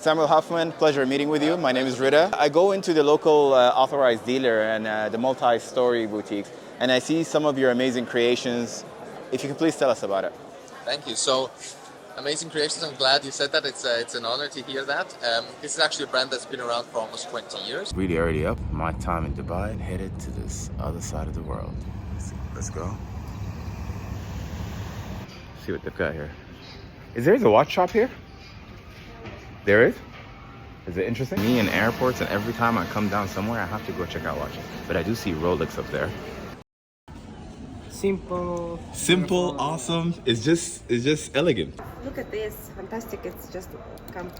Samuel Hoffman, pleasure meeting with you. My name is Rita. I go into the local authorized dealer and the multi-story boutiques, and I see some of your amazing creations. If you could please tell us about it. Thank you. So, amazing creations. I'm glad you said that. It's an honor to hear that. This is actually a brand that's been around for almost 20 years. Really already up my time in Dubai and headed to this other side of the world. Let's go. See what they've got here. Is there a watch shop here? There is? Is it interesting? Me in airports, and every time I come down somewhere, I have to go check out watches. But I do see Rolex up there. Simple, awesome. It's just elegant. Look at this, fantastic. It's just come.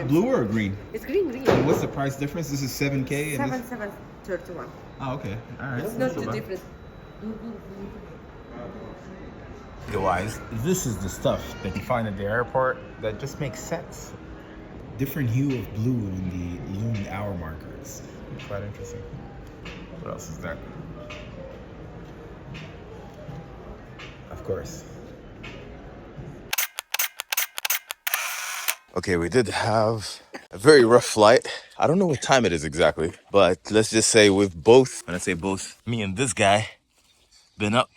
Blue or green? It's green. And what's the price difference? This is 7K and this... 7,731. Oh, okay. All right. It's not too different. Otherwise, this is the stuff that you find at the airport that just makes sense. Different hue of blue in the lumed hour markers. Quite interesting. What else is there? Of course. Okay, we did have a very rough flight. I don't know what time it is exactly, but let's just say we've both, when I say both, me and this guy, been up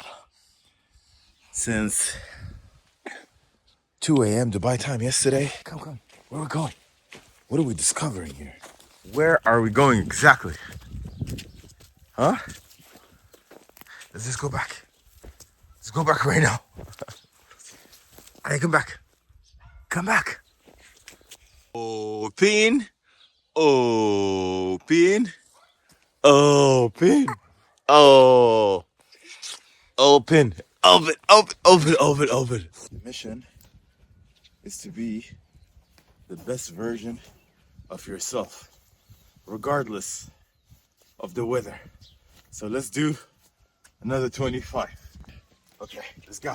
since 2 a.m. Dubai time yesterday. Come. Where are we going? What are we discovering here? Where are we going exactly? Huh? Let's just go back. Let's go back right now. Hey, come back. Come back. Open. Open. Open. Oh. Open. Open. Open. Open. Open. Open. The mission is to be the best version of yourself, regardless of the weather. So let's do another 25. Okay, let's go.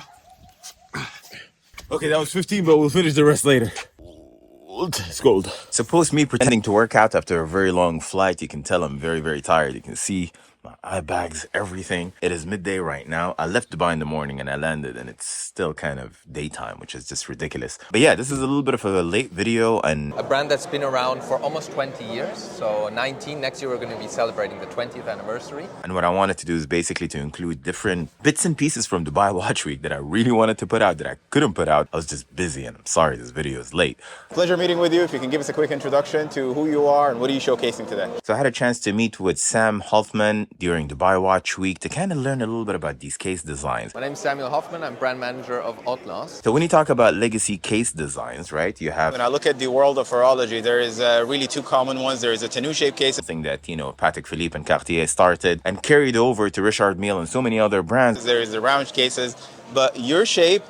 Okay, that was 15, but we'll finish the rest later. It's cold. Suppose me pretending to work out after a very long flight. You can tell I'm very, very tired. You can see my eye bags, everything. It is midday right now. I left Dubai in the morning and I landed, and it's still kind of daytime, which is just ridiculous. But yeah, this is a little bit of a late video, and A brand that's been around for almost 20 years. So 19, next year we're going to be celebrating the 20th anniversary. And what I wanted to do is basically to include different bits and pieces from Dubai Watch Week that I really wanted to put out that I couldn't put out. I was just busy, and I'm sorry this video is late. Pleasure meeting with you. If you can give us a quick introduction to who you are and what are you showcasing today. So I had a chance to meet with Sam Hoffman during Dubai Watch Week to kind of learn a little bit about these case designs. My name is Samuel Hoffman. I'm brand manager of Hautlence. So when you talk about legacy case designs, right, you have When I look at the world of horology, there is really two common ones. There is a tenue shaped case. something that, you know, Patek Philippe and Cartier started and carried over to Richardmille and so many other brands. There is the round cases, but your shape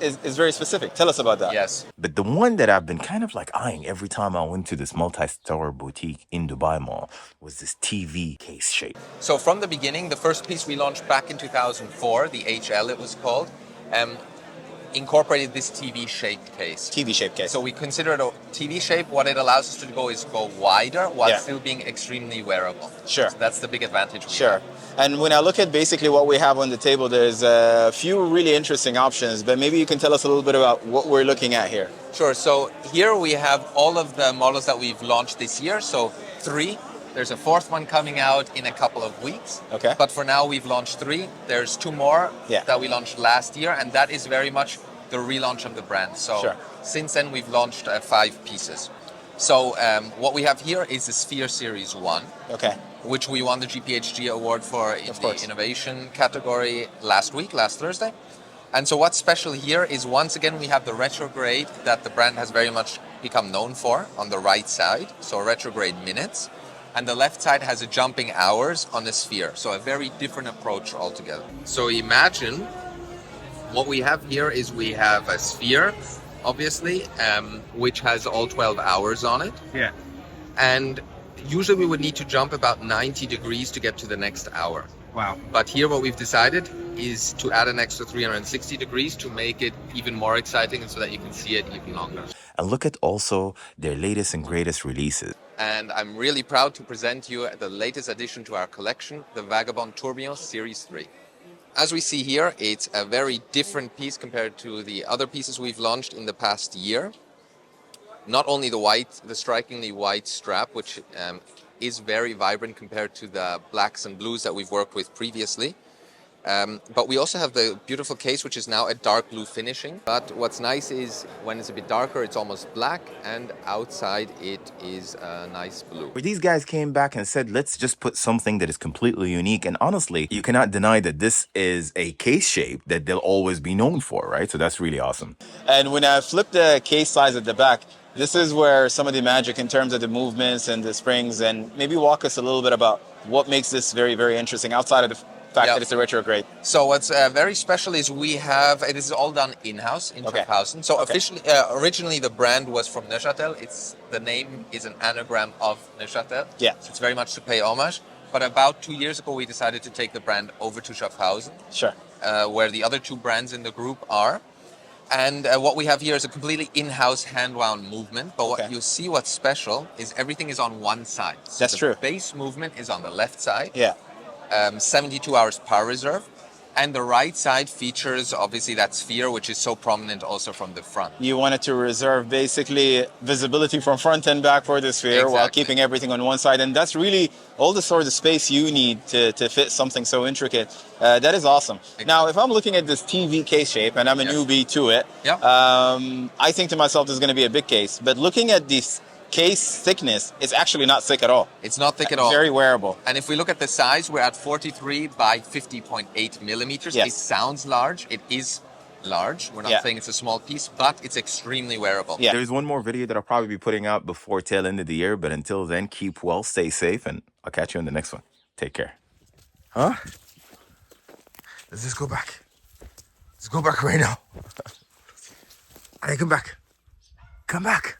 is very specific. Tell us about that. Yes. But the one that I've been kind of like eyeing every time I went to this multi-store boutique in Dubai Mall was this TV case shape. So from the beginning, the first piece we launched back in 2004, the HL it was called, incorporated this TV-shaped case. TV shaped case. So we consider it a TV shape. What it allows us to go is go wider while Yeah. still being extremely wearable. Sure. So that's the big advantage we Sure. have. And when I look at basically what we have on the table, there's a few really interesting options, but maybe you can tell us a little bit about what we're looking at here. Sure. So here we have all of the models that we've launched this year. So 3. There's a 4th one coming out in a couple of weeks. Okay. But for now, we've launched 3. There's 2 more Yeah. that we launched last year, and that is very much the relaunch of the brand. So Sure. since then, we've launched 5 pieces. So what we have here is the Sphere Series 1, Okay. which we won the GPHG award for in Of the course. innovation category last Thursday. And so what's special here is, once again, we have the retrograde that the brand has very much become known for on the right side, so retrograde minutes. And the left side has a jumping hours on the sphere, so a very different approach altogether. So imagine what we have here is we have a sphere, obviously, which has all 12 hours on it. Yeah. And usually we would need to jump about 90 degrees to get to the next hour. Wow. But here what we've decided is to add an extra 360 degrees to make it even more exciting and so that you can see it even longer. And look at also their latest and greatest releases. And I'm really proud to present you the latest addition to our collection, the Vagabond Tourbillon Series 3. As we see here, it's a very different piece compared to the other pieces we've launched in the past year. not only the strikingly white strap, which is very vibrant compared to the blacks and blues that we've worked with previously. But we also have the beautiful case, which is now a dark blue finishing. But what's nice is when it's a bit darker, it's almost black, and outside it is a nice blue. Where these guys came back and said, let's just put something that is completely unique. And honestly, you cannot deny that this is a case shape that they'll always be known for, right? So that's really awesome. And when I flip the case size at the back, this is where some of the magic in terms of the movements and the springs, and maybe walk us a little bit about what makes this very, very interesting outside of the fact that it's a retrograde. So what's very special is it is all done in-house in Schaffhausen. So officially, originally the brand was from Neuchâtel. The name is an anagram of Neuchâtel. Yeah. So it's very much to pay homage. But about 2 years ago, we decided to take the brand over to Schaffhausen. Sure. Where the other two brands in the group are. And what we have here is a completely in-house hand-wound movement. But what's special is everything is on one side. So That's true. The base movement is on the left side. Yeah. 72 hours power reserve, and the right side features obviously that sphere, which is so prominent also from the front. You wanted to reserve basically visibility from front and back for the sphere while keeping everything on one side, and that's really all the sort of space you need to fit something so intricate. That is awesome. Exactly. Now, if I'm looking at this TV case shape, and I'm a newbie to it, I think to myself this is going to be a big case, but looking at this case thickness is actually not thick at all. It's not thick at all. Very wearable. And if we look at the size, we're at 43 by 50.8 millimeters. Yes. It sounds large. It is large. We're not saying it's a small piece, but it's extremely wearable. Yeah. There's one more video that I'll probably be putting out before tail end of the year, but until then, keep well, stay safe, and I'll catch you in the next one. Take care. Huh? Let's just go back. Let's go back right now. All right, come back. Come back.